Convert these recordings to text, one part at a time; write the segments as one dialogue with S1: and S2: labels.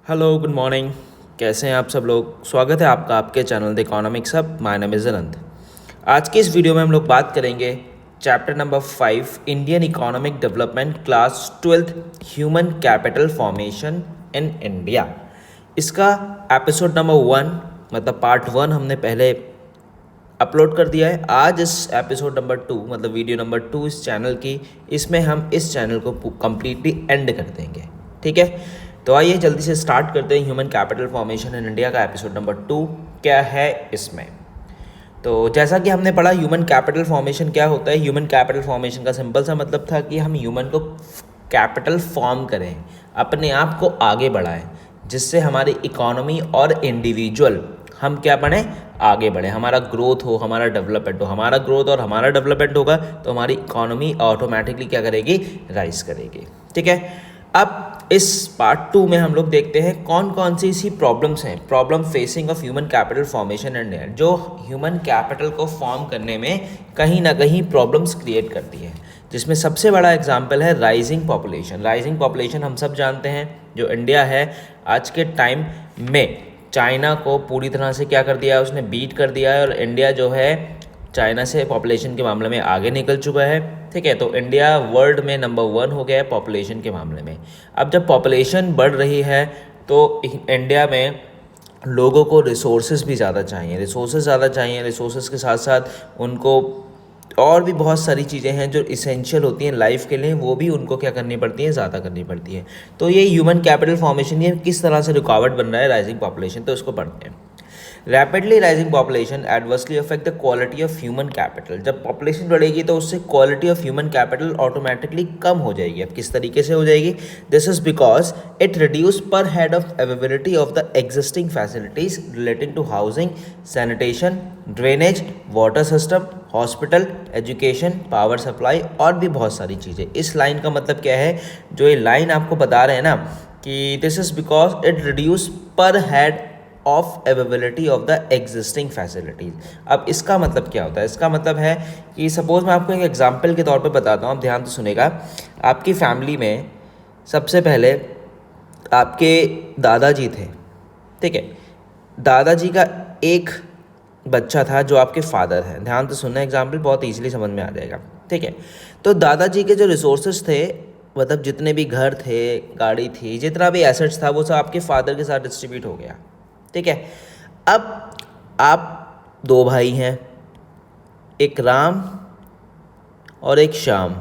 S1: Hello good morning. कैसे हैं आप सब लोग। स्वागत है आपका आपके channel the economics hub. My name is Anant. आज की इस वीडियो में हम लोग बात करेंगे chapter number 5 Indian economic development class 12th human capital formation in India. इसका एपिसोड नंबर 1 मतलब पार्ट 1 हमने पहले अपलोड कर दिया है। आज इस एपिसोड नंबर 2 मतलब वीडियो नंबर 2 इस चैनल की, इसमें हम इस चैनल को कम्प्लीटली एंड कर देंगे। ठीक है, तो आइए जल्दी से स्टार्ट करते हैं। Human capital formation in India का एपिसोड नंबर 2 क्या है इसमें। तो जैसा कि हमने पढ़ा ह्यूमन कैपिटल फॉर्मेशन क्या होता है। ह्यूमन कैपिटल फॉर्मेशन का सिंपल सा मतलब था कि हम ह्यूमन को कैपिटल फॉर्म करें, अपने आप को आगे बढ़ाएं, जिससे हमारी इकोनॉमी और इंडिविजुअल हम क्या बने, आगे बढ़े, हमारा ग्रोथ हो, हमारा डेवलपमेंट हो। हमारा ग्रोथ और हमारा डेवलपमेंट होगा तो हमारी इकोनॉमी ऑटोमेटिकली क्या करेगी, राइज करेगी। ठीक है, अब इस पार्ट 2 में हम लोग देखते हैं कौन कौन सी ऐसी प्रॉब्लम्स हैं, problem facing of human capital formation in India, जो ह्यूमन कैपिटल को फॉर्म करने में कहीं ना कहीं प्रॉब्लम्स क्रिएट करती है। जिसमें सबसे बड़ा एग्जांपल है राइजिंग पॉपुलेशन। राइजिंग पॉपुलेशन हम सब जानते हैं, जो इंडिया है आज के टाइम में चाइना को पूरी तरह से क्या कर दिया है, उसने बीट कर दिया है, और इंडिया जो है चाइना से पॉपुलेशन के मामले में आगे निकल चुका है। ठीक है, तो इंडिया वर्ल्ड में नंबर 1 हो गया है पॉपुलेशन के मामले में। अब जब पॉपुलेशन बढ़ रही है तो इंडिया में लोगों को रिसोर्सेज भी ज़्यादा चाहिए, रिसोर्सेज के साथ साथ उनको और भी बहुत सारी चीज़ें हैं जो इसेंशियल होती हैं लाइफ के लिए, वो भी उनको क्या करनी पड़ती हैं, ज़्यादा करनी पड़ती है। तो ये ह्यूमन कैपिटल फॉर्मेशन ये किस तरह से रुकावट बन रहा है राइजिंग पॉपुलेशन, तो इसको पढ़ते हैं। Rapidly rising population adversely affect the quality of human capital. जब पॉपुलेशन बढ़ेगी तो उससे quality of human capital automatically कम हो जाएगी। अब किस तरीके से हो जाएगी, this is because it reduce per head of availability of the existing facilities relating to housing, sanitation, drainage, water system, hospital, education, power supply और भी बहुत सारी चीज़ें। इस लाइन का मतलब क्या है, जो ये लाइन आपको बता रहे हैं ना कि this is because it reduce per head of availability of the existing facilities. अब इसका मतलब क्या होता है, इसका मतलब है कि सपोज मैं आपको एक एग्जांपल के तौर पे बताता हूँ, आप ध्यान से सुनेगा। आपकी फैमिली में सबसे पहले आपके दादाजी थे। ठीक है, दादाजी का एक बच्चा था जो आपके फादर हैं। ध्यान से सुनना, एग्जाम्पल बहुत ईजिली समझ में आ जाएगा। ठीक है, तो दादाजी के जो रिसोर्सेज थे, मतलब जितने भी घर थे, गाड़ी थी, जितना भी एसेट्स था, वो सब आपके फादर के साथ डिस्ट्रीब्यूट हो गया। ठीक है, अब आप 2 भाई हैं, एक राम और एक श्याम।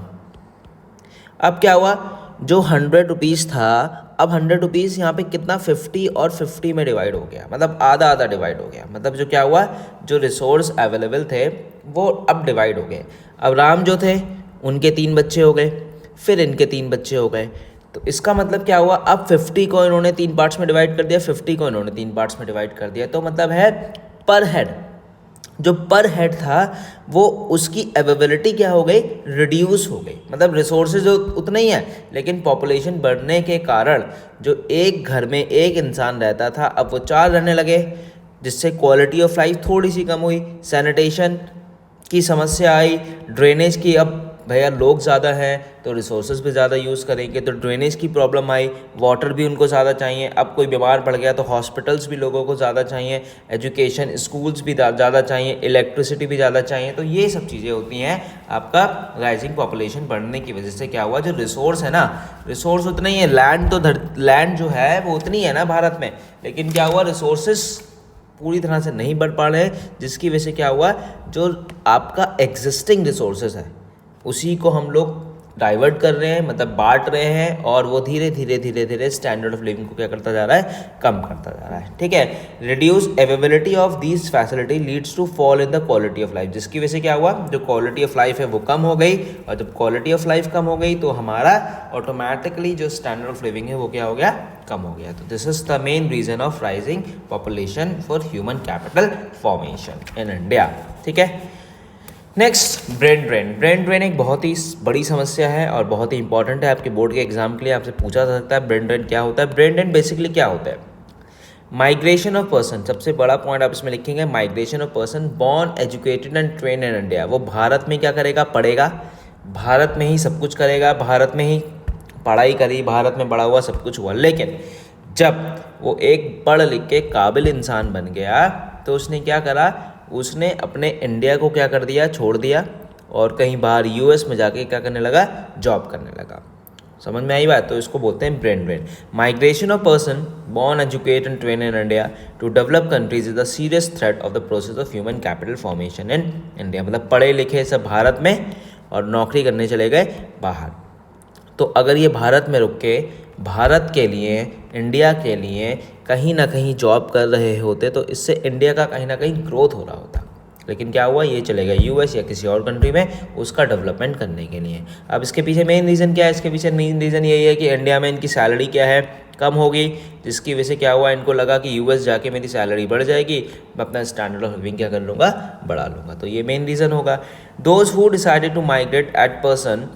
S1: अब क्या हुआ, जो 100 रुपीज़ था, अब 100 रुपीज़ यहाँ पे कितना 50 और 50 में डिवाइड हो गया, मतलब आधा आधा डिवाइड हो गया। मतलब जो क्या हुआ, जो रिसोर्स अवेलेबल थे वो अब डिवाइड हो गए। अब राम जो थे उनके 3 बच्चे हो गए, फिर इनके 3 बच्चे हो गए। तो इसका मतलब क्या हुआ, अब 50 को इन्होंने 3 पार्ट्स में डिवाइड कर दिया, 50 को इन्होंने 3 पार्ट्स में डिवाइड कर दिया। तो मतलब है पर हेड, जो पर हेड था वो उसकी अवेलेबिलिटी क्या हो गई, रिड्यूस हो गई। मतलब रिसोर्सेज उतना ही है, लेकिन पॉपुलेशन बढ़ने के कारण जो एक घर में एक इंसान रहता था अब वो 4 रहने लगे, जिससे क्वालिटी ऑफ लाइफ थोड़ी सी कम हुई। सैनिटेशन की समस्या आई, ड्रेनेज की, अब भैया लोग ज़्यादा हैं तो रिसोर्सेज भी ज़्यादा यूज़ करेंगे, तो ड्रेनेज की प्रॉब्लम आई, वाटर भी उनको ज़्यादा चाहिए। अब कोई बीमार पड़ गया तो हॉस्पिटल्स भी लोगों को ज़्यादा चाहिए, एजुकेशन, स्कूल्स भी ज़्यादा चाहिए, इलेक्ट्रिसिटी भी ज़्यादा चाहिए। तो ये सब चीज़ें होती हैं आपका राइजिंग पॉपुलेशन बढ़ने की वजह से। क्या हुआ, जो रिसोर्स है ना, रिसोर्स उतना ही है, लैंड तो लैंड जो है वो उतनी है ना भारत में, लेकिन क्या हुआ, रिसोर्सेस पूरी तरह से नहीं बढ़ पा रहे हैं, जिसकी वजह से क्या हुआ, जो आपका एग्जिस्टिंग रिसोर्सेज है उसी को हम लोग डाइवर्ट कर रहे हैं, मतलब बांट रहे हैं, और वो धीरे धीरे स्टैंडर्ड ऑफ लिविंग को क्या करता जा रहा है, कम करता जा रहा है। ठीक है, reduce availability of these facility leads to fall in the quality of life, जिसकी वजह से क्या हुआ, जो क्वालिटी ऑफ लाइफ है वो कम हो गई, और जब क्वालिटी ऑफ लाइफ कम हो गई तो हमारा ऑटोमेटिकली जो स्टैंडर्ड ऑफ लिविंग है वो क्या हो गया, कम हो गया। तो this is the main reason of rising population for human capital formation in India. ठीक है, next brain drain. Brain drain एक बहुत ही बड़ी समस्या है और बहुत ही इंपॉर्टेंट है, आपके बोर्ड के एग्जाम के लिए आपसे पूछा जा सकता है ब्रेन ड्रेन क्या होता है। ब्रेन ड्रेन बेसिकली क्या होता है, माइग्रेशन ऑफ पर्सन, सबसे बड़ा पॉइंट आप इसमें लिखेंगे, migration of person born educated and train in India. वो भारत में क्या करेगा, पढ़ेगा, भारत में ही सब कुछ करेगा, भारत में ही पढ़ाई करी, भारत में बड़ा हुआ, सब कुछ हुआ, लेकिन जब वो एक पढ़ लिख के काबिल इंसान बन गया तो उसने क्या करा, उसने अपने इंडिया को क्या कर दिया, छोड़ दिया और कहीं बाहर यूएस में जाके क्या करने लगा, जॉब करने लगा। समझ में आई बात? तो इसको बोलते हैं brain drain. Migration of person born, educate and train in India to develop countries is a serious threat of the process of human capital formation in India। मतलब पढ़े लिखे सब भारत में और नौकरी करने चले गए बाहर। तो अगर ये भारत में रुक के भारत के लिए, इंडिया के लिए कहीं ना कहीं जॉब कर रहे होते तो इससे इंडिया का कहीं ना कहीं ग्रोथ हो रहा होता। लेकिन क्या हुआ, ये चले गए यूएस या किसी और कंट्री में उसका डेवलपमेंट करने के लिए। अब इसके पीछे मेन रीज़न क्या है? इसके पीछे मेन रीज़न यही है कि इंडिया में इनकी सैलरी क्या है, कम हो गई, जिसकी वजह से क्या हुआ, इनको लगा कि यूएस जाके मेरी सैलरी बढ़ जाएगी, मैं अपना स्टैंडर्ड ऑफ लिविंग क्या कर लूँगा, बढ़ा लूँगा। तो ये मेन रीज़न होगा। Those who decided to migrate at person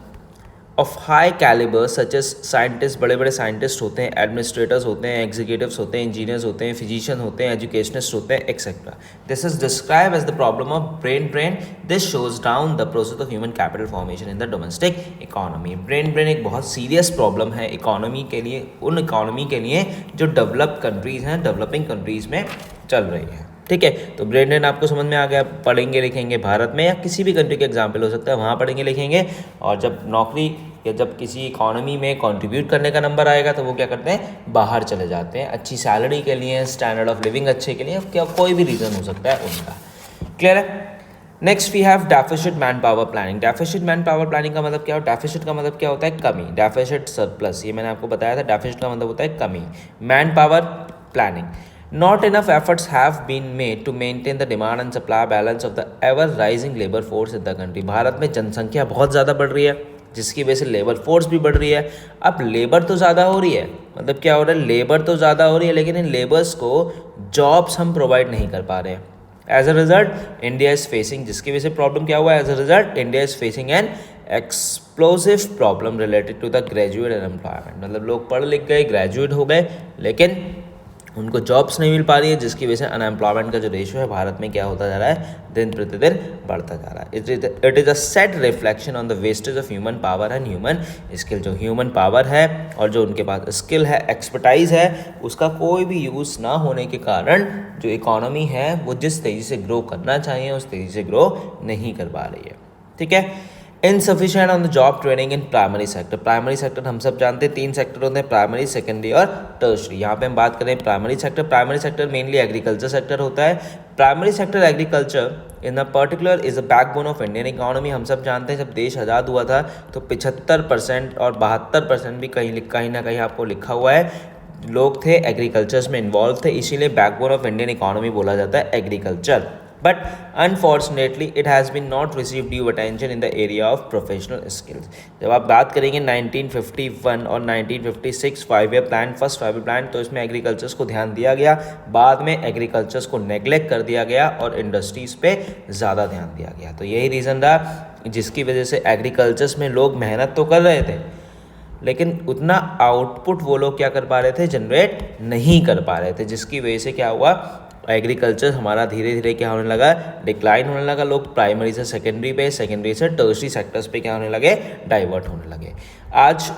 S1: of high calibre such as scientist, बड़े बड़े साइंटिस्ट होते हैं, एडमिनिस्ट्रेटर्स होते हैं, एग्जीक्यूटिव्स होते हैं, इंजीनियर्स होते हैं, फिजिशियन होते हैं, एजुकेशनिस्ट होते हैं, etcetera. This is describe as the problem of brain drain. This shows down the process of human capital formation in the domestic economy. Brain drain एक बहुत सीरियस प्रॉब्लम है इकोनॉमी के लिए, उन इकोनॉमी के लिए जो डेवलप कंट्रीज हैं, डेवलपिंग कंट्रीज में चल रही है। ठीक है, तो ब्रेन ड्रेन आपको समझ में आ गया। पढ़ेंगे लिखेंगे भारत में या किसी भी कंट्री के एग्जाम्पल हो सकता है, वहाँ पढ़ेंगे लिखेंगे, और जब नौकरी या जब किसी इकोनॉमी में कंट्रीब्यूट करने का नंबर आएगा तो वो क्या करते हैं, बाहर चले जाते हैं, अच्छी सैलरी के लिए, स्टैंडर्ड ऑफ लिविंग अच्छे के लिए, क्या कोई भी रीज़न हो सकता है उनका। क्लियर है? Next we have deficit manpower planning. Deficit manpower planning का मतलब क्या हो? डेफिसिट का मतलब क्या होता है? कमी। डेफिसिट सरप्लस, ये मैंने आपको बताया था। डेफिसिट का मतलब होता है कमी। Man power planning, not enough efforts have been made to maintain the demand and supply balance of the ever rising labor force in the country। Bharat में जनसंख्या बहुत ज़्यादा बढ़ रही है, जिसकी वजह से लेबर फोर्स भी बढ़ रही है। अब लेबर तो ज़्यादा हो रही है, मतलब क्या हो रहा है, लेबर तो ज़्यादा हो रही है, लेकिन इन लेबर्स को जॉब्स हम प्रोवाइड नहीं कर पा रहे हैं। As a result India is facing, जिसकी वजह से प्रॉब्लम क्या हुआ है, as a result India is facing an explosive problem related to the graduate unemployment. मतलब लोग पढ़ लिख गए, ग्रेजुएट हो गए, लेकिन उनको जॉब्स नहीं मिल पा रही है, जिसकी वजह से अनएम्प्लॉयमेंट का जो रेशियो है भारत में क्या होता जा रहा है, दिन प्रतिदिन बढ़ता जा रहा है। It is a set reflection on the wastage of human power and human skill. जो ह्यूमन पावर है और जो उनके पास स्किल है, एक्सपर्टाइज है, उसका कोई भी यूज़ ना होने के कारण जो इकोनॉमी है वो जिस तेज़ी से ग्रो करना चाहिए उस तेज़ी से ग्रो नहीं कर पा रही है। ठीक है। Insufficient on the job training in primary sector. Primary sector हम सब जानते हैं 3 सेक्टर होते हैं, प्राइमरी, सेकेंडरी और टर्शरी। यहाँ पे हम बात करें primary sector. Primary sector mainly agriculture sector होता है। Primary sector agriculture in a particular is a backbone of Indian economy. हम सब जानते हैं जब देश आज़ाद हुआ था तो 75% और 72% भी कहीं ना कहीं आपको लिखा हुआ है लोग थे एग्रीकल्चर्स में इन्वॉल्व थे, इसीलिए बैकबोन ऑफ इंडियन इकोनॉमी बोला जाता है agriculture. But unfortunately it has been not received due attention in the area of professional skills। जब आप बात करेंगे 1951 और 1956 5-year plan, first 5-year plan, तो इसमें एग्रीकल्चर्स को ध्यान दिया गया, बाद में एग्रीकल्चर्स को नेग्लेक्ट कर दिया गया और इंडस्ट्रीज़ पे ज़्यादा ध्यान दिया गया। तो यही रीज़न रहा जिसकी वजह से एग्रीकल्चर्स में लोग मेहनत तो कर रहे थे लेकिन उतना आउटपुट वो लोग क्या कर पा रहे थे, जनरेट नहीं कर पा रहे थे, जिसकी वजह से क्या हुआ, एग्रीकल्चर हमारा धीरे धीरे क्या होने लगा, डिक्लाइन होने लगा। लोग प्राइमरी से सेकेंडरी पे, सेकेंडरी से टर्शरी सेक्टर्स पे क्या होने लगे, डाइवर्ट होने लगे। आज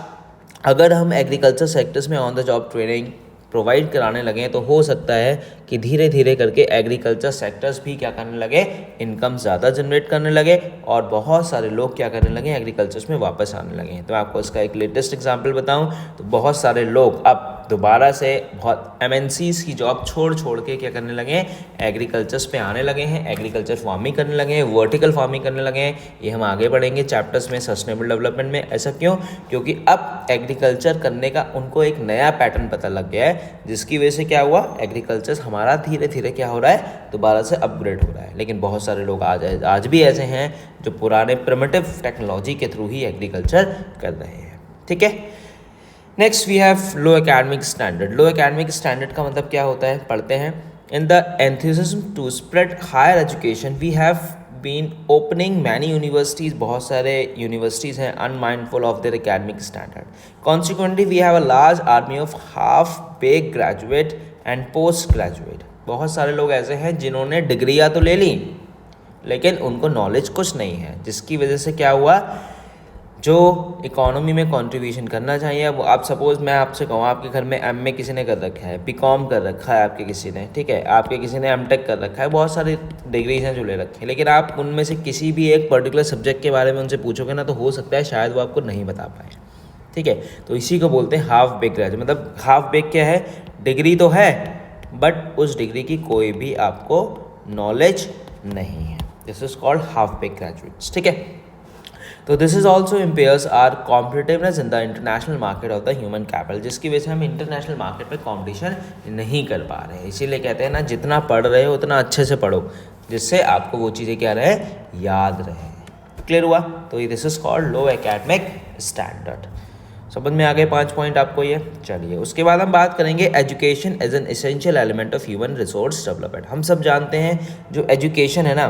S1: अगर हम एग्रीकल्चर सेक्टर्स में on the job training provide कराने लगे तो हो सकता है कि धीरे धीरे करके एग्रीकल्चर सेक्टर्स भी क्या करने लगे, इनकम ज़्यादा जनरेट करने लगे और बहुत सारे लोग क्या करने लगे, एग्रीकल्चर्स में वापस आने लगे। तो आपको इसका एक लेटेस्ट एग्जांपल बताऊं तो बहुत सारे लोग अब दोबारा से बहुत MNCs की जॉब छोड़ के क्या करने लगे, एग्रीकल्चर्स पे आने लगे हैं, एग्रीकल्चर फार्मिंग करने लगे हैं, वर्टिकल फार्मिंग करने लगे हैं। ये हम आगे बढ़ेंगे चैप्टर्स में, सस्टेनेबल डेवलपमेंट में। ऐसा क्यों? क्योंकि अब एग्रीकल्चर करने का उनको एक नया पैटर्न पता लग गया है, जिसकी वजह से क्या हुआ, एग्रीकल्चर हमारा धीरे धीरे क्या हो रहा है, दोबारा से अपग्रेड हो रहा है। लेकिन बहुत सारे लोग आज भी ऐसे हैं जो पुराने प्रिमिटिव टेक्नोलॉजी के थ्रू ही एग्रीकल्चर कर रहे हैं। ठीक है। Next we have low academic standard. Low academic standard का मतलब क्या होता है, पढ़ते हैं। In the enthusiasm to spread higher education we have been opening many universities. बहुत सारे यूनिवर्सिटीज़ हैं unmindful of their academic standard. Consequently we have a large army of half baked graduate and post graduate. बहुत सारे लोग ऐसे हैं जिन्होंने डिग्रियाँ तो ले ली लेकिन उनको नॉलेज कुछ नहीं है, जिसकी वजह से क्या हुआ, जो इकोनॉमी में कंट्रीब्यूशन करना चाहिए। वो आप सपोज़ मैं आपसे कहूँ आपके घर में एमए किसी ने कर रखा है, बीकॉम कर रखा है आपके किसी ने, ठीक है, आपके किसी ने एमटेक कर रखा है, बहुत सारी डिग्रीज हैं जो ले रखी हैं, लेकिन आप उनमें से किसी भी एक पर्टिकुलर सब्जेक्ट के बारे में उनसे पूछोगे ना तो हो सकता है शायद वो आपको नहीं बता पाए, ठीक है। तो इसी को बोलते हैं हाफ बेक ग्रेजुएट। मतलब हाफ बेक क्या है, डिग्री तो है बट उस डिग्री की कोई भी आपको नॉलेज नहीं है। This is called half bake graduates, ठीक है। तो this is also impairs our competitiveness in the international market of the human capital, जिसकी वजह से हम इंटरनेशनल मार्केट पे कॉम्पिटिशन नहीं कर पा रहे हैं। इसीलिए कहते हैं ना, जितना पढ़ रहे हो उतना अच्छे से पढ़ो, जिससे आपको वो चीज़ें क्या रहे, याद रहे। क्लियर हुआ? तो this is called low academic standard. समझ में आ गए 5 पॉइंट आपको ये। चलिए उसके बाद हम बात करेंगे education as an essential element of human resource development. हम सब जानते हैं जो एजुकेशन है ना,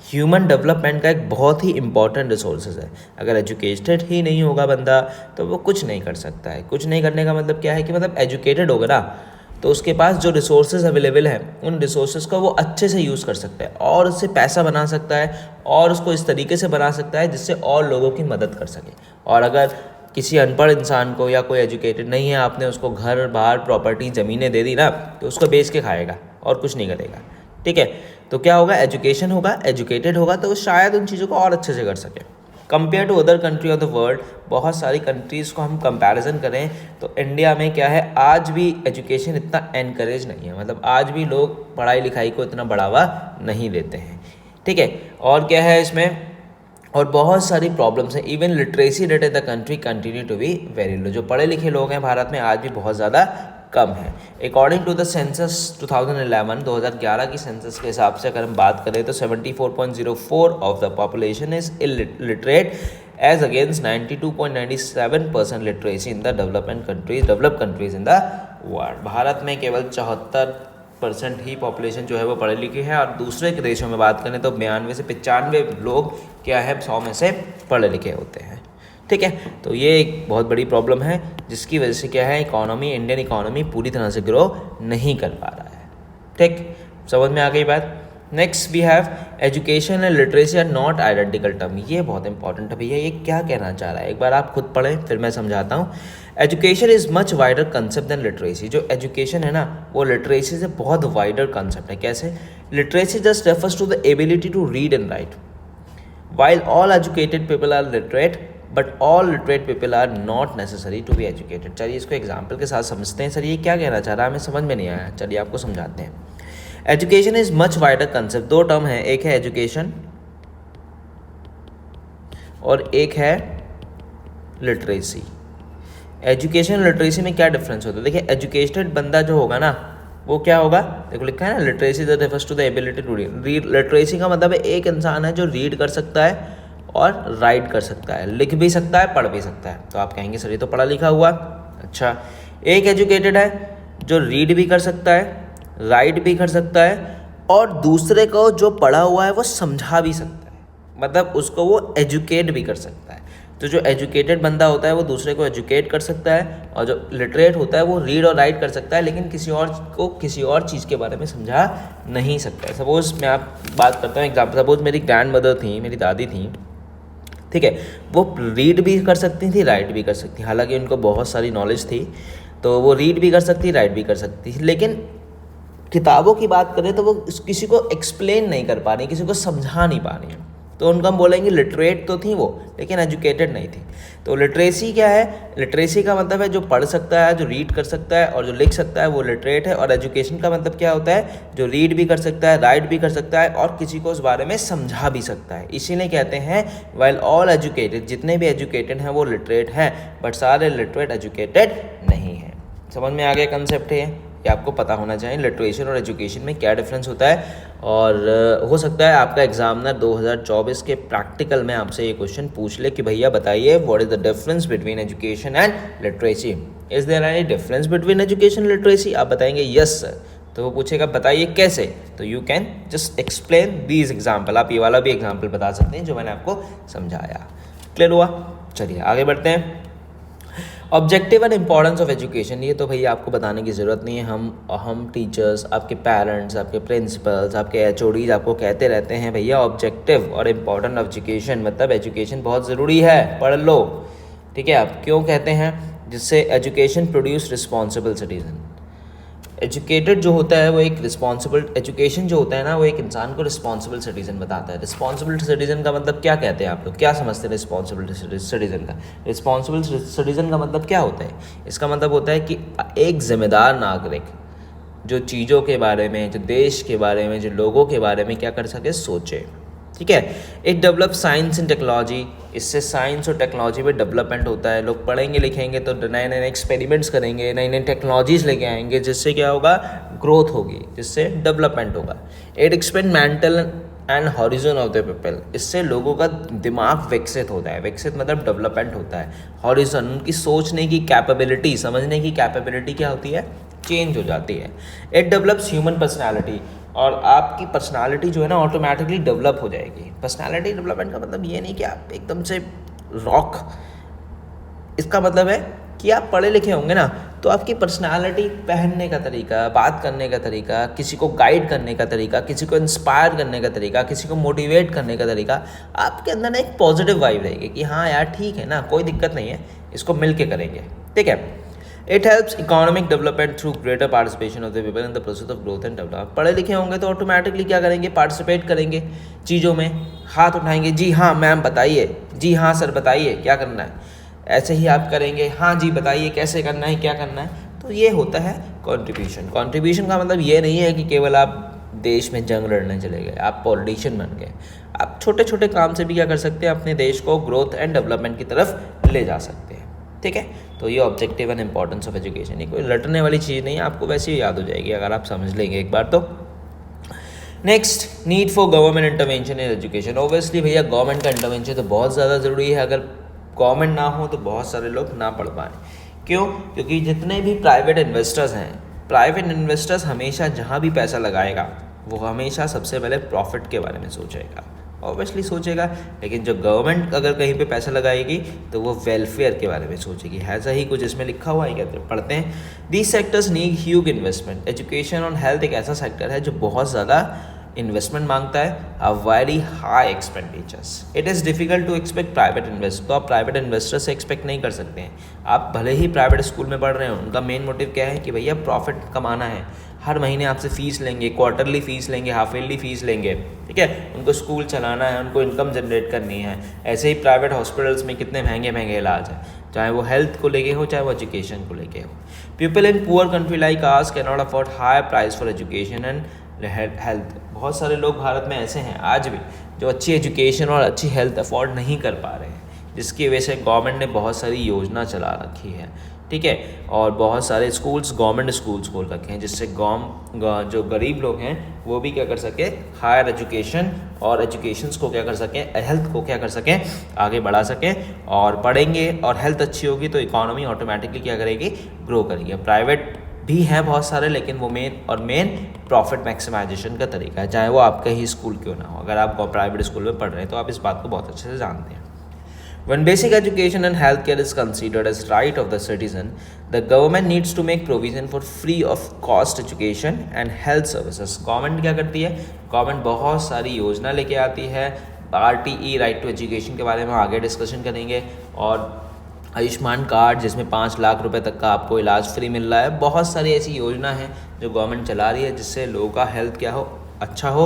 S1: ह्यूमन डेवलपमेंट का एक बहुत ही इंपॉर्टेंट रिसोर्सेज है। अगर एजुकेटेड ही नहीं होगा बंदा तो वो कुछ नहीं कर सकता है। कुछ नहीं करने का मतलब क्या है कि मतलब एजुकेटेड होगा ना तो उसके पास जो रिसोर्सेज अवेलेबल हैं उन रिसोर्सेज का वो अच्छे से यूज़ कर सकता है और उससे पैसा बना सकता है और उसको इस तरीके से बना सकता है जिससे और लोगों की मदद कर सके। और अगर किसी अनपढ़ इंसान को या कोई एजुकेटेड नहीं है, आपने उसको घर बाहर प्रॉपर्टी ज़मीनें दे दी ना तो उसको बेच के खाएगा और कुछ नहीं करेगा, ठीक है। तो क्या होगा, एजुकेशन होगा, एजुकेटेड होगा तो शायद उन चीज़ों को और अच्छे से कर सके। Compare to other country of the world, बहुत सारी कंट्रीज़ को हम कंपैरिजन करें तो इंडिया में क्या है, आज भी एजुकेशन इतना एनकरेज नहीं है। मतलब आज भी लोग पढ़ाई लिखाई को इतना बढ़ावा नहीं देते हैं, ठीक है। और क्या है इसमें, और बहुत सारी प्रॉब्लम्स हैं। Even literacy rate in the country continue to be very low. जो पढ़े लिखे लोग हैं भारत में आज भी बहुत ज़्यादा कम है। अकॉर्डिंग टू द सेंसस 2011 की सेंसस के हिसाब से अगर हम बात करें तो 74.04 of the population is illiterate as against 92.97% literacy in the developed countries in the world. भारत में केवल 74% ही पॉपुलेशन जो है वो पढ़े लिखे हैं और दूसरे के देशों में बात करें तो 92 से 95 लोग क्या है 100 में से पढ़े लिखे होते हैं, ठीक है। तो ये एक बहुत बड़ी प्रॉब्लम है जिसकी वजह से क्या है, इकोनॉमी, इंडियन इकोनॉमी पूरी तरह से ग्रो नहीं कर पा रहा है, ठीक। समझ में आ गई बात। Next we have education and literacy are not identical term. ये बहुत इंपॉर्टेंट है भैया, ये क्या कहना चाह रहा है, एक बार आप खुद पढ़ें फिर मैं समझाता हूँ। Education is much wider concept than literacy. जो एजुकेशन है ना वो लिटरेसी से बहुत वाइडर कंसेप्ट है। कैसे? Literacy just refers to the ability to read and write, while all educated people are literate but all literate people are not necessary to be educated। चलिए इसको एग्जाम्पल के साथ समझते हैं। सर ये क्या कहना चाह रहा है, हमें समझ में नहीं आया, चलिए आपको समझाते हैं। Education is much wider concept. दो टर्म है, एक है एजुकेशन और एक है लिटरेसी। एजुकेशन लिटरेसी में क्या डिफरेंस होता है? देखिए एजुकेटेड बंदा जो होगा ना वो क्या होगा, देखो लिखा है ना, literacy that refers to the ability to read. Literacy का मतलब है एक इंसान है जो रीड कर सकता है और राइट कर सकता है, लिख भी सकता है, पढ़ भी सकता है। तो आप कहेंगे सर ये तो पढ़ा लिखा हुआ। अच्छा, एक एजुकेटेड है जो रीड भी कर सकता है, राइट भी कर सकता है और दूसरे को जो पढ़ा हुआ है वो समझा भी सकता है, मतलब उसको वो एजुकेट भी कर सकता है। तो जो एजुकेटेड बंदा होता है वो दूसरे को एजुकेट कर सकता है और जो लिटरेट होता है वो रीड और राइट कर सकता है लेकिन किसी और को किसी और चीज़ के बारे में समझा नहीं सकता है। सपोज़ मैं आप बात करता हूँ एग्जाम्पल, सपोज़ मेरी ग्रैंड मदर थी, मेरी दादी थी, ठीक है, वो रीड भी कर सकती थी, राइट भी कर सकती, हालांकि उनको बहुत सारी नॉलेज थी तो वो रीड भी कर सकती, राइट भी कर सकती, लेकिन किताबों की बात करें तो वो किसी को एक्सप्लेन नहीं कर पा रही, किसी को समझा नहीं पा रही, तो उनको हम बोलेंगे लिटरेट तो थी वो लेकिन एजुकेटेड नहीं थी। तो लिटरेसी क्या है? लिटरेसी का मतलब है जो पढ़ सकता है, जो रीड कर सकता है और जो लिख सकता है वो लिटरेट है। और एजुकेशन का मतलब क्या होता है? जो रीड भी कर सकता है, राइट भी कर सकता है और किसी को उस बारे में समझा भी सकता है। इसीलिए कहते हैं वाइल ऑल एजुकेटेड, जितने भी एजुकेटेड हैं वो लिटरेट हैं बट सारे लिटरेट एजुकेटेड नहीं हैं। समझ में आ गया कंसेप्ट है ये आपको पता होना चाहिए लिटरेचर और एजुकेशन में क्या डिफरेंस होता है। और हो सकता है आपका एग्जामिनर 2024 के प्रैक्टिकल में आपसे ये क्वेश्चन पूछ ले कि भैया बताइए what is the difference between education and literacy, is there any difference between education and literacy? आप बताएंगे यस सर, तो वो पूछेगा बताइए कैसे, तो you can just explain these example. आप ये वाला भी एग्जाम्पल बता सकते हैं जो मैंने आपको समझाया। क्लियर हुआ? चलिए आगे बढ़ते हैं। Objective and importance of education, ये तो भैया आपको बताने की ज़रूरत नहीं है। हम टीचर्स, आपके पेरेंट्स, आपके प्रिंसिपल्स, आपके एचओडीज आपको कहते रहते हैं भैया ऑब्जेक्टिव और इम्पॉर्टेंट ऑफ एजुकेशन, मतलब एजुकेशन बहुत ज़रूरी है, पढ़ लो। ठीक है, आप क्यों कहते हैं? जिससे education produce responsible citizen. Educated जो होता है वो एक रिस्पॉन्सिबल, एजुकेशन जो होता है ना वो एक इंसान को रिस्पॉन्सिबल सिटीजन बताता है। रिस्पॉन्सिबल सिटीजन का मतलब क्या कहते हैं आप लोग, क्या समझते हैं रिस्पॉन्सिबल सिटीजन का? रिस्पॉन्सिबल सिटीजन का मतलब क्या होता है? इसका मतलब होता है कि एक जिम्मेदार नागरिक जो चीज़ों के बारे में, जो देश के बारे में, जो लोगों के बारे में क्या कर सके, सोचे। ठीक है, it develop science and technology, इससे साइंस और टेक्नोलॉजी में डेवलपमेंट होता है। लोग पढ़ेंगे लिखेंगे तो नए नए एक्सपेरिमेंट्स करेंगे, नई नई टेक्नोलॉजीज लेके आएंगे, जिससे क्या होगा, ग्रोथ होगी, जिससे डेवलपमेंट होगा। It expand mental and horizon of the people, इससे लोगों का दिमाग विकसित होता है। विकसित मतलब डेवलपमेंट होता है। हॉरिजन, उनकी सोचने की कैपेबिलिटी, समझने की कैपेबिलिटी क्या होती है, चेंज हो जाती है। इट डेवलप्स ह्यूमन पर्सनैलिटी, और आपकी पर्सनालिटी जो है ना ऑटोमेटिकली डेवलप हो जाएगी। पर्सनालिटी डेवलपमेंट का मतलब ये नहीं कि आप एकदम से रॉक, इसका मतलब है कि आप पढ़े लिखे होंगे ना तो आपकी पर्सनालिटी, पहनने का तरीका, बात करने का तरीका, किसी को गाइड करने का तरीका, किसी को इंस्पायर करने का तरीका, किसी को मोटिवेट करने का तरीका, आपके अंदर ना एक पॉजिटिव वाइब रहेगी कि हाँ यार ठीक है ना, कोई दिक्कत नहीं है, इसको मिल के करेंगे। ठीक है, it helps economic development through greater participation of the people in the process of growth and development. पढ़े लिखे होंगे तो ऑटोमेटिकली क्या करेंगे, पार्टिसिपेट करेंगे चीज़ों में, हाथ उठाएंगे, जी हाँ मैम बताइए, जी हाँ सर बताइए क्या करना है, ऐसे ही आप करेंगे, हाँ जी बताइए कैसे करना है, क्या करना है। तो ये होता है कंट्रीब्यूशन। कंट्रीब्यूशन का मतलब ये नहीं है कि केवल आप देश में जंग लड़ने चले गए, आप पॉलिटिशियन बन गए। आप छोटे छोटे काम से भी क्या कर सकते हैं, अपने देश को ग्रोथ एंड डेवलपमेंट की तरफ ले जा सकते हैं। ठीक है, तो ये objective and importance of education, ये कोई रटने वाली चीज़ नहीं है, आपको वैसे ही याद हो जाएगी अगर आप समझ लेंगे एक बार तो। Next, need for government intervention in education. Obviously भैया गवर्नमेंट का इंटरवेंशन तो बहुत ज़्यादा ज़रूरी है। अगर गवर्नमेंट ना हो तो बहुत सारे लोग ना पढ़ पाएँ। क्यों? क्योंकि जितने भी प्राइवेट इन्वेस्टर्स हैं, प्राइवेट इन्वेस्टर्स हमेशा जहाँ भी पैसा लगाएगा वो हमेशा सबसे पहले प्रॉफिट के बारे में सोचेगा, ऑब्वियसली सोचेगा। लेकिन जो गवर्नमेंट अगर कहीं पे पैसा लगाएगी तो वो वेलफेयर के बारे में सोचेगी। ऐसा ही कुछ इसमें लिखा हुआ है, कहते पढ़ते हैं, these sectors need huge investment. Education और हेल्थ एक ऐसा सेक्टर है जो बहुत ज़्यादा इन्वेस्टमेंट मांगता है, a very high expenditures. It is difficult to expect private invest, तो आप प्राइवेट इन्वेस्टर से एक्सपेक्ट नहीं कर सकते हैं। आप भले ही प्राइवेट स्कूल में पढ़ रहे हो, उनका मेन मोटिव क्या है कि भैया प्रॉफिट कमाना है, हर महीने आपसे फ़ीस लेंगे, क्वार्टरली फ़ीस लेंगे, हाफ ईयरली फ़ीस लेंगे। ठीक है, उनको स्कूल चलाना है, उनको इनकम जनरेट करनी है। ऐसे ही प्राइवेट हॉस्पिटल्स में कितने महंगे महंगे इलाज हैं, चाहे वो हेल्थ को लेके हो, चाहे वो एजुकेशन को लेके हो। People in poor country like ours can not afford high price for education and health. बहुत सारे लोग भारत में ऐसे हैं आज भी जो अच्छी एजुकेशन और अच्छी हेल्थ अफोर्ड नहीं कर पा रहे हैं, जिसकी वजह से गवर्नमेंट ने बहुत सारी योजना चला रखी है। ठीक है, और बहुत सारे स्कूल्स, गवर्नमेंट स्कूल्स खोल रखे हैं, जिससे जो गरीब लोग हैं वो भी क्या कर सके, हायर एजुकेशन और एजुकेशंस को क्या कर सकें, हेल्थ को क्या कर सकें, आगे बढ़ा सकें। और पढ़ेंगे और हेल्थ अच्छी होगी तो इकोनॉमी ऑटोमेटिकली क्या करेगी, ग्रो करेगी। प्राइवेट भी हैं बहुत सारे, लेकिन वो मेन प्रॉफिट मैक्सिमाइजेशन का तरीका है, चाहे वो आपका ही स्कूल क्यों ना हो। अगर आप प्राइवेट स्कूल में पढ़ रहे हैं तो आप इस बात को बहुत अच्छे से जानते हैं। When basic education and healthcare is considered as right of the citizen, the government needs to make provision for free of cost education and health services. Government क्या करती है, गवर्नमेंट बहुत सारी योजना लेके आती है। RTE, राइट टू एजुकेशन के बारे में आगे डिस्कशन करेंगे, और आयुष्मान कार्ड जिसमें 5 लाख रुपए तक का आपको इलाज फ्री मिल रहा है। बहुत सारी ऐसी योजना है जो गवर्नमेंट चला रही है, जिससे लोगों का हेल्थ क्या हो, अच्छा हो,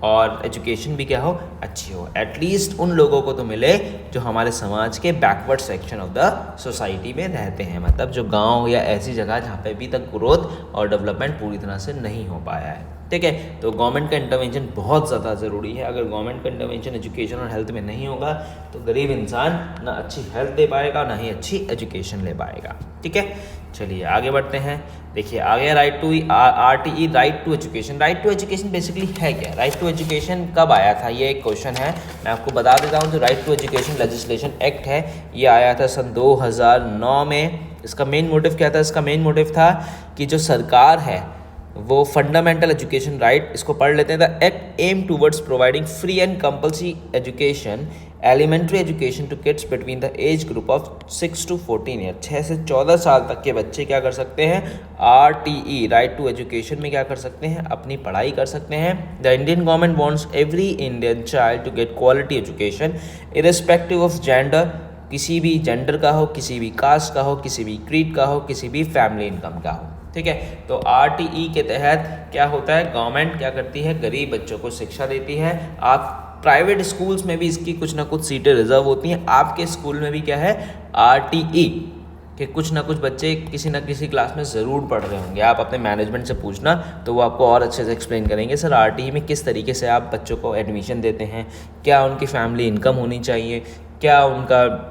S1: और एजुकेशन भी क्या हो, अच्छी हो। एटलीस्ट उन लोगों को तो मिले जो हमारे समाज के backward section of the society में रहते हैं, मतलब जो गांव या ऐसी जगह जहाँ पे अभी तक ग्रोथ और डेवलपमेंट पूरी तरह से नहीं हो पाया है। ठीक है, तो गवर्नमेंट का इंटरवेंशन बहुत ज़्यादा ज़रूरी है। अगर गवर्नमेंट का इंटरवेंशन एजुकेशन और हेल्थ में नहीं होगा तो गरीब इंसान ना अच्छी हेल्थ ले पाएगा, ना ही अच्छी एजुकेशन ले पाएगा। ठीक है, चलिए आगे बढ़ते हैं। देखिए आगे right to RTE, right to education. Right to education basically है क्या? राइट टू एजुकेशन कब आया था, ये एक क्वेश्चन है, मैं आपको बता देता हूँ। जो right to education legislation act है, ये आया था सन 2009 में। इसका मेन मोटिव क्या था? इसका मेन मोटिव था कि जो सरकार है वो फंडामेंटल एजुकेशन राइट इसको पढ़ लेते हैं। The act aim towards providing free and compulsory education elementary education to kids between the age group of 6 to 14 year. 6 से 14 साल तक के बच्चे क्या कर सकते हैं, RTE राइट टू एजुकेशन में क्या कर सकते हैं, अपनी पढ़ाई कर सकते हैं। The Indian government wants every Indian child to get quality education irrespective of gender, किसी भी जेंडर का हो, किसी भी कास्ट का हो, किसी भी क्रीड का हो, किसी भी फैमिली इनकम का हो। ठीक है, तो RTE के तहत क्या होता है, गवर्नमेंट क्या करती है, गरीब बच्चों को शिक्षा देती है। आप प्राइवेट स्कूल्स में भी इसकी कुछ ना कुछ सीटें रिजर्व होती हैं। आपके स्कूल में भी क्या है, RTE के कुछ ना कुछ बच्चे किसी ना किसी क्लास में ज़रूर पढ़ रहे होंगे। आप अपने मैनेजमेंट से पूछना तो वो आपको और अच्छे से एक्सप्लेन करेंगे, सर RTE में किस तरीके से आप बच्चों को एडमिशन देते हैं, क्या उनकी फैमिली इनकम होनी चाहिए, क्या उनका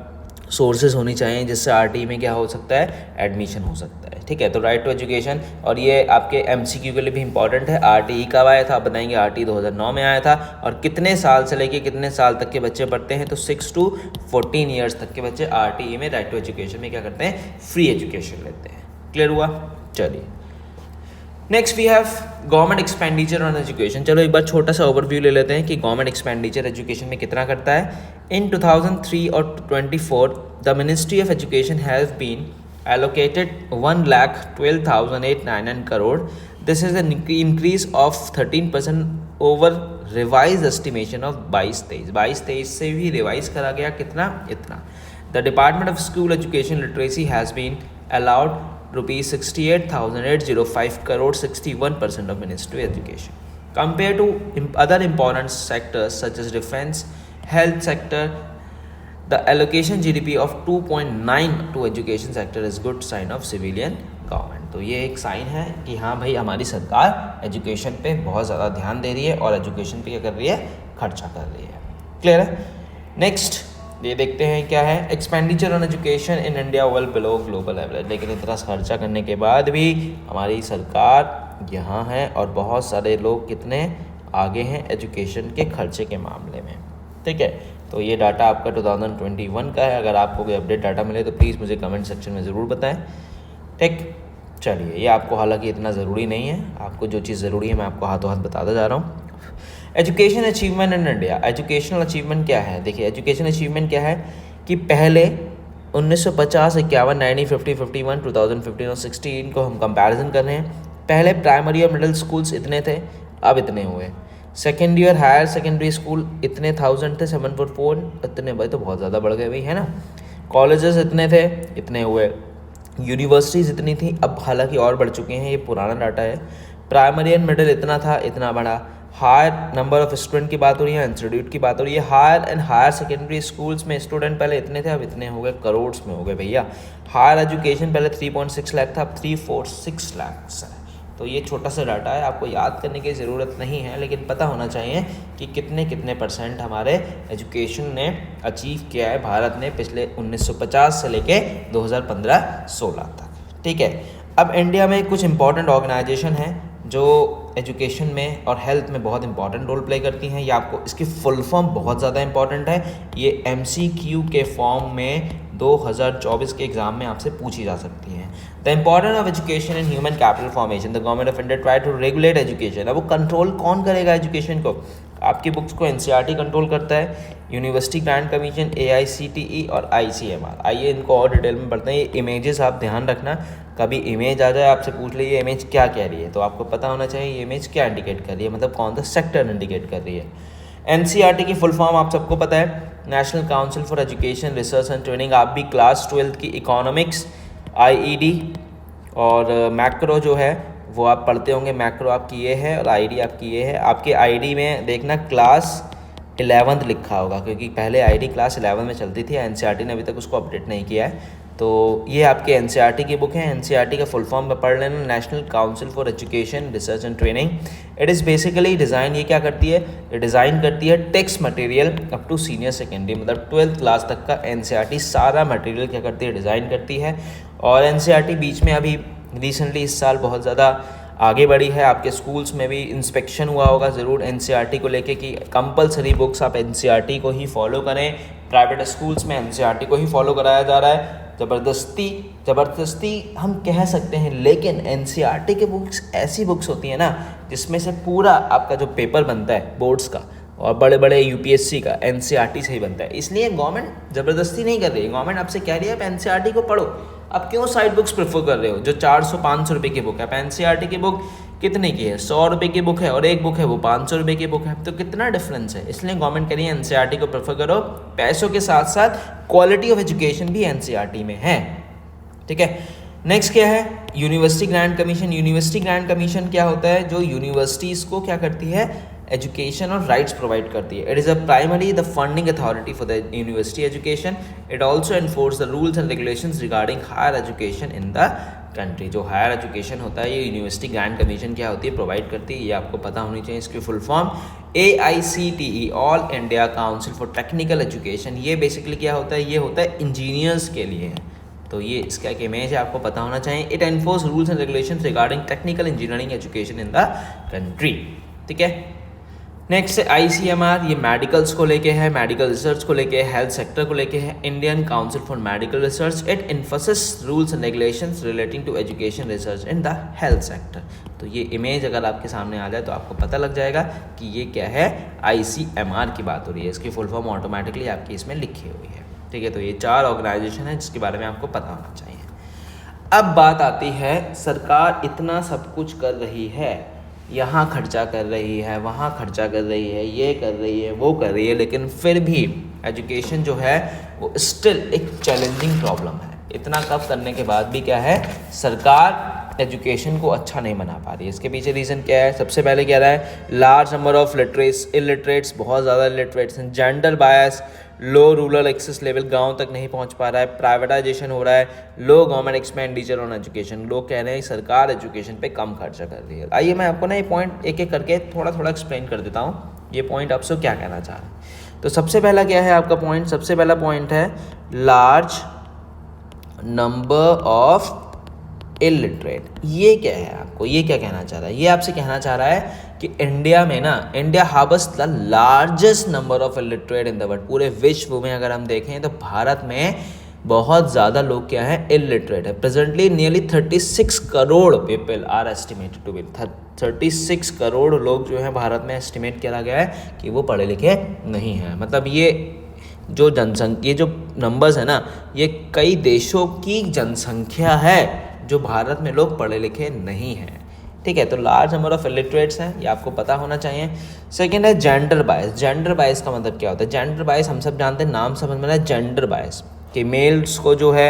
S1: सोर्सेज होनी चाहिए जिससे RTE में क्या हो सकता है, एडमिशन हो सकता है। ठीक है, तो राइट टू एजुकेशन, और ये आपके MCQ के लिए भी इंपॉर्टेंट है। RTE कब आया था, आप बताएंगे RTE 2009 में आया था। और कितने साल से लेके कितने साल तक के बच्चे पढ़ते हैं, तो 6 to 14 ईयर्स तक के बच्चे RTE में राइट टू एजुकेशन में क्या करते हैं, फ्री एजुकेशन लेते हैं। क्लियर हुआ, चलिए next we have government expenditure on education. चलो एक बार छोटा सा ओवरव्यू ले लेते हैं कि गवर्नमेंट एक्सपेंडिचर एजुकेशन में कितना करता है। इन 2003 और 24 the ministry of education has been allocated 1,12,899 crore. This is an increase of 13% over revised estimation of 22-23 से भी रिवाइज करा गया कितना, इतना। The Department of School Education Literacy has been allowed rupees 68,805 crore, 61% of Ministry of Education. Compared to other important sectors such as defense, health sector, the allocation GDP of 2.9 to education sector is good sign of civilian government। तो ये एक sign है कि हाँ भाई हमारी सरकार education पे बहुत ज़्यादा ध्यान दे रही है और एजुकेशन पे क्या कर रही है, खर्चा कर रही है। क्लियर है, नेक्स्ट ये देखते हैं क्या है, expenditure on education in India well below global average. लेकिन इतना खर्चा करने के बाद भी हमारी सरकार यहाँ है और बहुत सारे लोग कितने आगे हैं एजुकेशन के खर्चे के मामले में। ठीक है, तो ये डाटा आपका 2021 का है। अगर आपको कोई अपडेट डाटा मिले तो प्लीज़ मुझे कमेंट सेक्शन में ज़रूर बताएं। ठीक, चलिए ये आपको हालांकि इतना ज़रूरी नहीं है, आपको जो चीज़ ज़रूरी है मैं आपको हाथों हाथ बताता जा रहा हूँ। Education achievement in India, educational achievement क्या है, देखिए एजुकेशन अचीवमेंट क्या है कि पहले 1950, 51, 1950, 51, 2015 और 16 को हम कंपैरिजन कर रहे हैं। पहले प्राइमरी और मिडिल स्कूल्स इतने थे, अब इतने हुए। Second year higher secondary school इतने 1000 थे, 744, इतने भाई तो बहुत ज़्यादा बढ़ गए भाई, है ना। कॉलेजेस इतने थे, इतने हुए। यूनिवर्सिटीज़ इतनी थी, अब हालांकि और बढ़ चुके हैं, ये पुराना डाटा है। प्राइमरी एंड मिडिल इतना था, इतना बढ़ा। हायर नंबर ऑफ स्टूडेंट की बात हो रही है, इंस्टीट्यूट की बात हो रही है। Higher and higher secondary schools में स्टूडेंट पहले इतने थे, अब इतने हो गए, करोड़ में हो गए भैया। हायर एजुकेशन पहले 3.6 लाख था, अब 346 लाख है। तो ये छोटा सा डाटा है, आपको याद करने की ज़रूरत नहीं है, लेकिन पता होना चाहिए कि कितने कितने परसेंट हमारे एजुकेशन ने अचीव किया है भारत ने पिछले 1950 से लेके 2015-16 तक। ठीक है, अब इंडिया में कुछ इंपॉर्टेंट ऑर्गेनाइजेशन हैं जो एजुकेशन में और हेल्थ में बहुत इंपॉर्टेंट रोल प्ले करती हैं। ये आपको इसकी फुल फॉर्म बहुत ज़्यादा इंपॉर्टेंट है, ये MCQ के फॉर्म में 2024 के एग्जाम में आपसे पूछी जा सकती हैं। The importance of education in human capital formation, the government of India try to regulate education. अब वो कंट्रोल कौन करेगा एजुकेशन को, आपकी बुक्स को NCERT कंट्रोल करता है, यूनिवर्सिटी ग्रांट कमीशन, AICTE और ICMR। आइए इनको और डिटेल में पढ़ते हैं। ये इमेजेस आप ध्यान रखना, कभी इमेज आ जाए आपसे पूछ ले ये इमेज क्या कह रही है, तो आपको पता होना चाहिए ये इमेज क्या इंडिकेट कर रही है, मतलब कौन सा सेक्टर इंडिकेट कर रही है। NCERT की फुल फॉर्म आप सबको पता है, national council for education research and training. आप भी क्लास 12 की इकोनॉमिक्स, IED और मैक्रो जो है वो आप पढ़ते होंगे। मैक्रो आपकी ये है और IED आपकी ये है। आपके IED में देखना क्लास 11th लिखा होगा, क्योंकि पहले IED क्लास 11 में चलती थी, NCERT ने अभी तक उसको अपडेट नहीं किया है। तो ये आपके NCERT की बुक है, NCERT का फुल फॉर्म में पढ़ लेना, national council for education research and training. It is basically design, ये क्या करती है, ये डिज़ाइन करती है text material up to senior secondary, मतलब 12th क्लास तक का NCERT सारा मटेरियल क्या करती है, डिज़ाइन करती है। और NCERT बीच में अभी रिसेंटली इस साल बहुत ज़्यादा आगे बढ़ी है। आपके स्कूल्स में भी इंस्पेक्शन हुआ होगा ज़रूर NCERT को लेके कि कंपलसरी बुक्स आप NCERT को ही फॉलो करें, प्राइवेट स्कूल्स में एनसीईआरटी को ही फॉलो कराया जा रहा है ज़बरदस्ती हम कह सकते हैं, लेकिन एनसीईआरटी के बुक्स ऐसी बुक्स होती हैं ना जिसमें से पूरा आपका जो पेपर बनता है बोर्ड्स का और बड़े बड़े यूपीएससी का एनसीईआरटी से ही बनता है। इसलिए गवर्नमेंट ज़बरदस्ती नहीं कर रही है, गवर्नमेंट आपसे कह रही है आप एनसीईआरटी को पढ़ो। अब क्यों साइड बुक्स प्रेफर कर रहे हो? जो 400-500 रुपये की बुक है, अब एनसीईआरटी की बुक कितने की है? 100 रुपये की बुक है और एक बुक है वो 500 रुपये की बुक है, तो कितना डिफरेंस है। इसलिए गवर्नमेंट कह रही है एनसीईआरटी को प्रेफर करो। पैसों के साथ साथ क्वालिटी ऑफ एजुकेशन भी एनसीईआरटी में है, ठीक है। नेक्स्ट क्या है? University grant commission. University grant commission क्या होता है? जो यूनिवर्सिटीज़ को क्या करती है? एजुकेशन और राइट्स प्रोवाइड करती है। It is a primary the funding authority for the university education. It also enforce the rules and regulations regarding higher education in the country. जो हायर एजुकेशन होता है ये यूनिवर्सिटी ग्रांट कमीशन क्या होती है? Provide करती है। ये आपको पता होनी चाहिए। इसकी full form AICTE, all India council for technical education. ये बेसिकली क्या होता है? ये होता है इंजीनियर्स के लिए, तो ये इसका एक इमेज है, आपको पता होना चाहिए। It enforce rules and regulations regarding technical engineering education in the country, ठीक है। नेक्स्ट है ICMR। ये मेडिकल्स को लेके है, मेडिकल रिसर्च को लेके, हेल्थ सेक्टर को लेके है। Indian council for medical research. It enforces rules and regulations relating to education research in the health sector. तो ये इमेज अगर आपके सामने आ जाए तो आपको पता लग जाएगा कि ये क्या है, ICMR की बात हो रही है। इसकी फुल फॉर्म ऑटोमेटिकली आपकी इसमें लिखी हुई है, ठीक है। तो ये 4 ऑर्गेनाइजेशन है जिसके बारे में आपको पता होना चाहिए। अब बात आती है, सरकार इतना सब कुछ कर रही है, यहाँ खर्चा कर रही है, वहाँ खर्चा कर रही है, ये कर रही है, वो कर रही है, लेकिन फिर भी एजुकेशन जो है वो स्टिल एक चैलेंजिंग प्रॉब्लम है। इतना कब करने के बाद भी क्या है, सरकार एजुकेशन को अच्छा नहीं बना पा रही है। इसके पीछे रीज़न क्या है? सबसे पहले कह रहा है लार्ज नंबर ऑफ इलिटरेट्स, बहुत ज़्यादा इलिटरेट्स हैं। जेंडर बायस, लो रूरल एक्सेस लेवल, गांव तक नहीं पहुंच पा रहा है। प्राइवेटाइजेशन हो रहा है। लो गवर्नमेंट एक्सपेंडिचर ऑन एजुकेशन, लोग कह रहे हैं सरकार एजुकेशन पे कम खर्चा कर रही है। आइए मैं आपको ना ये पॉइंट एक एक करके थोड़ा थोड़ा एक्सप्लेन कर देता हूँ, ये पॉइंट आपसे क्या कहना चाह रहे हैं। तो सबसे पहला क्या है आपका पॉइंट? सबसे पहला पॉइंट है लार्ज नंबर ऑफ इलिटरेट। ये क्या है आपको, ये क्या कहना चाह रहा है? ये आपसे कहना चाह रहा है कि इंडिया में ना, India harbours the largest number of illiterate in the world. पूरे विश्व में अगर हम देखें तो भारत में बहुत ज़्यादा लोग क्या हैं, इलिटरेट है। Presently nearly 36 crore people are estimated to be, 36 crore लोग जो हैं भारत में एस्टिमेट किया गया है कि वो पढ़े लिखे नहीं हैं। मतलब ये जो जनसंख्या, जो नंबर्स है ना, ये कई देशों की जनसंख्या है जो भारत में लोग पढ़े लिखे नहीं हैं, ठीक है। तो लार्ज नंबर ऑफ इलिटरेट्स हैं, ये आपको पता होना चाहिए। सेकंड है जेंडर बायस। जेंडर बायस का मतलब क्या होता है? जेंडर बायस हम सब जानते हैं, नाम समझ में आया, जेंडर बायस कि मेल्स को जो है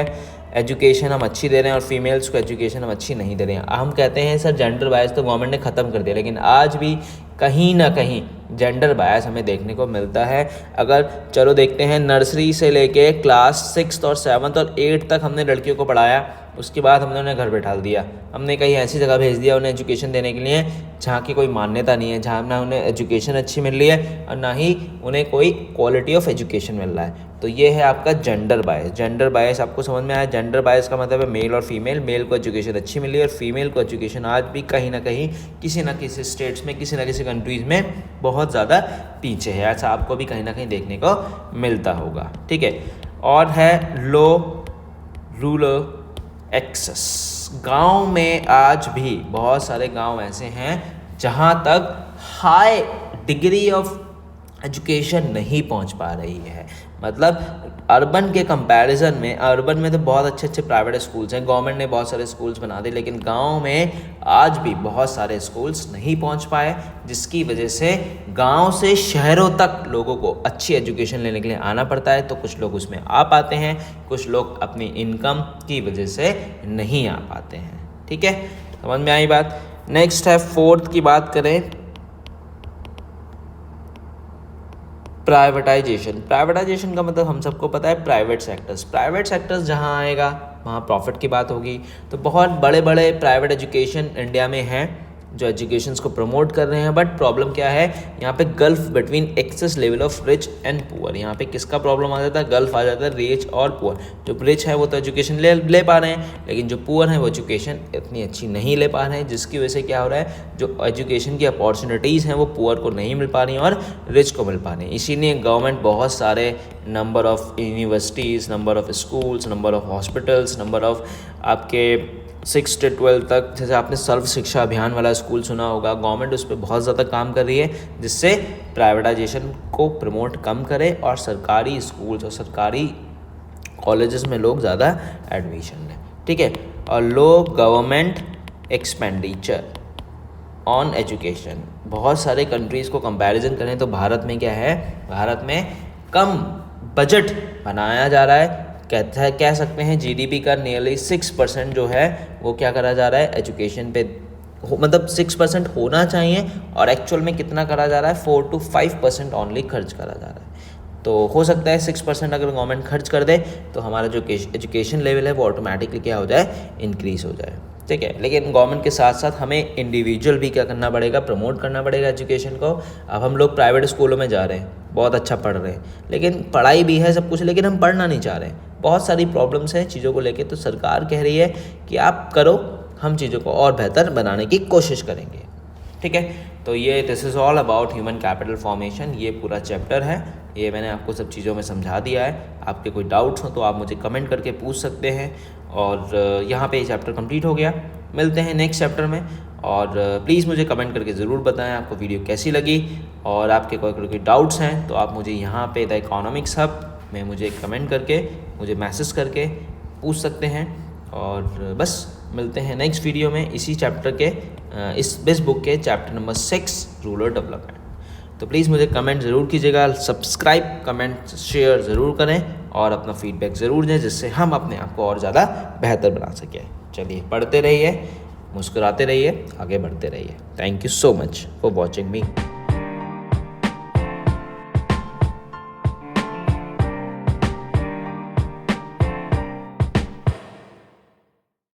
S1: एजुकेशन हम अच्छी दे रहे हैं और फीमेल्स को एजुकेशन हम अच्छी नहीं दे रहे हैं। हम कहते हैं सर जेंडर बायस तो गवर्नमेंट ने ख़त्म कर दिया, लेकिन आज भी कहीं ना कहीं जेंडर बायस हमें देखने को मिलता है। अगर चलो देखते हैं, नर्सरी से लेके क्लास 6 और 7 और 8 तक हमने लड़कियों को पढ़ाया, उसके बाद हमने उन्हें घर बैठा दिया, हमने कहीं ऐसी जगह भेज दिया उन्हें एजुकेशन देने के लिए जहाँ की कोई मान्यता नहीं है, जहाँ ना उन्हें एजुकेशन अच्छी मिल रही है और ना ही उन्हें कोई क्वालिटी ऑफ एजुकेशन मिल रहा है। तो ये है आपका जेंडर बायस। जेंडर बायस आपको समझ में आया? जेंडर बायस का मतलब है मेल और फीमेल। मेल को एजुकेशन अच्छी मिली है और फीमेल को एजुकेशन आज भी कहीं ना कहीं किसी ना किसी स्टेट्स में, किसी ना किसी कंट्रीज़ में बहुत ज़्यादा पीछे है। ऐसा आपको भी कहीं ना कहीं देखने को मिलता होगा, ठीक है। और है लो रूरल एक्सेस। गांव में आज भी बहुत सारे गांव ऐसे हैं जहां तक हाई डिग्री ऑफ एजुकेशन नहीं पहुंच पा रही है। मतलब अर्बन के कंपैरिजन में, अर्बन में तो बहुत अच्छे अच्छे प्राइवेट स्कूल्स हैं, गवर्नमेंट ने बहुत सारे स्कूल्स बना दिए, लेकिन गांव में आज भी बहुत सारे स्कूल्स नहीं पहुंच पाए, जिसकी वजह से गांव से शहरों तक लोगों को अच्छी एजुकेशन लेने के लिए आना पड़ता है। तो कुछ लोग उसमें आ पाते हैं, कुछ लोग अपनी इनकम की वजह से नहीं आ पाते हैं, ठीक है। समझ में आई बात? नेक्स्ट है फोर्थ की बात करें, प्राइवेटाइजेशन। प्राइवेटाइजेशन का मतलब हम सबको पता है प्राइवेट सेक्टर्स। प्राइवेट सेक्टर्स जहाँ आएगा वहाँ प्रॉफिट की बात होगी। तो बहुत बड़े बड़े प्राइवेट एजुकेशन इंडिया में हैं जो एजुकेशन को प्रमोट कर रहे हैं, बट प्रॉब्लम क्या है यहाँ पे, gulf between access level of rich and poor. यहाँ पे किसका प्रॉब्लम आ जाता है, गल्फ आ जाता है रिच और पुअर। जो रिच है वो तो एजुकेशन ले पा रहे हैं, लेकिन जो पुअर है वो एजुकेशन इतनी अच्छी नहीं ले पा रहे हैं, जिसकी वजह से क्या हो रहा है, जो एजुकेशन की अपॉर्चुनिटीज़ हैं वो पुअर को नहीं मिल पा रही हैं और रिच को मिल पा रही हैं। इसीलिए गवर्नमेंट बहुत सारे number of universities, number of schools, number of hospitals, number of आपके 6 से 12 तक, जैसे आपने सर्व शिक्षा अभियान वाला स्कूल सुना होगा, गवर्नमेंट उस पर बहुत ज़्यादा काम कर रही है, जिससे प्राइवेटाइजेशन को प्रमोट कम करे और सरकारी स्कूल्स और सरकारी कॉलेजेस में लोग ज़्यादा एडमिशन लें, ठीक है। और लो गवर्नमेंट एक्सपेंडिचर ऑन एजुकेशन, बहुत सारे कंट्रीज़ को कंपैरिजन करें तो भारत में क्या है, भारत में कम बजट बनाया जा रहा है। कह सकते हैं जीडीपी का नियरली 6% जो है वो क्या करा जा रहा है एजुकेशन पे, मतलब 6% होना चाहिए और एक्चुअल में कितना करा जा रहा है, 4 to 5% ओनली खर्च करा जा रहा है। तो हो सकता है 6% अगर गवर्नमेंट खर्च कर दे तो हमारा जो एजुकेशन लेवल है वो ऑटोमेटिकली क्या हो जाए, इंक्रीज़ हो जाए, ठीक है। लेकिन गवर्नमेंट के साथ साथ हमें इंडिविजुअल भी क्या करना पड़ेगा, प्रमोट करना पड़ेगा एजुकेशन को। अब हम लोग प्राइवेट स्कूलों में जा रहे हैं, बहुत अच्छा पढ़ रहे हैं, लेकिन पढ़ाई भी है सब कुछ, लेकिन हम पढ़ना नहीं चाह रहे हैं। बहुत सारी प्रॉब्लम्स हैं चीज़ों को लेके, तो सरकार कह रही है कि आप करो, हम चीज़ों को और बेहतर बनाने की कोशिश करेंगे, ठीक है। तो ये this is all about human capital formation, ये पूरा चैप्टर है, ये मैंने आपको सब चीज़ों में समझा दिया है। आपके कोई डाउट्स हो तो आप मुझे कमेंट करके पूछ सकते हैं। और यहाँ पे ये चैप्टर कंप्लीट हो गया, मिलते हैं नेक्स्ट चैप्टर में। और प्लीज़ मुझे कमेंट करके ज़रूर बताएं आपको वीडियो कैसी लगी, और आपके कोई डाउट्स हैं तो आप मुझे यहाँ पे द इकोनॉमिक्स हब में मुझे कमेंट करके, मुझे मैसेज करके पूछ सकते हैं। और बस मिलते हैं नेक्स्ट वीडियो में इसी चैप्टर के, इस बुक के चैप्टर नंबर 6 रूरल डेवलपमेंट। तो प्लीज़ मुझे कमेंट ज़रूर कीजिएगा, सब्सक्राइब, कमेंट, शेयर ज़रूर करें और अपना फीडबैक ज़रूर दें, जिससे हम अपने आप को और ज़्यादा बेहतर बना सकें। चलिए, पढ़ते रहिए, मुस्कुराते रहिए, आगे बढ़ते रहिए। Thank you so much for watching me.